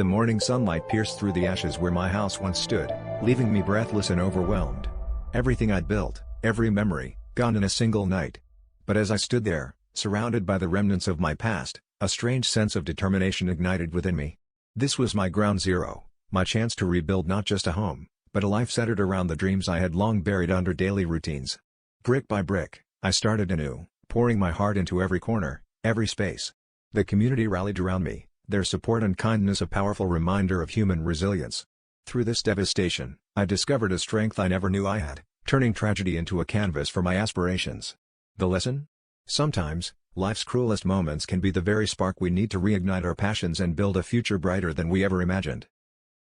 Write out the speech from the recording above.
The morning sunlight pierced through the ashes where my house once stood, leaving me breathless and overwhelmed. Everything I'd built, every memory, gone in a single night. But as I stood there, surrounded by the remnants of my past, a strange sense of determination ignited within me. This was my ground zero, my chance to rebuild not just a home, but a life centered around the dreams I had long buried under daily routines. Brick by brick, I started anew, pouring my heart into every corner, every space. The community rallied around me, their support and kindness a powerful reminder of human resilience. Through this devastation, I discovered a strength I never knew I had, turning tragedy into a canvas for my aspirations. The lesson? Sometimes, life's cruelest moments can be the very spark we need to reignite our passions and build a future brighter than we ever imagined.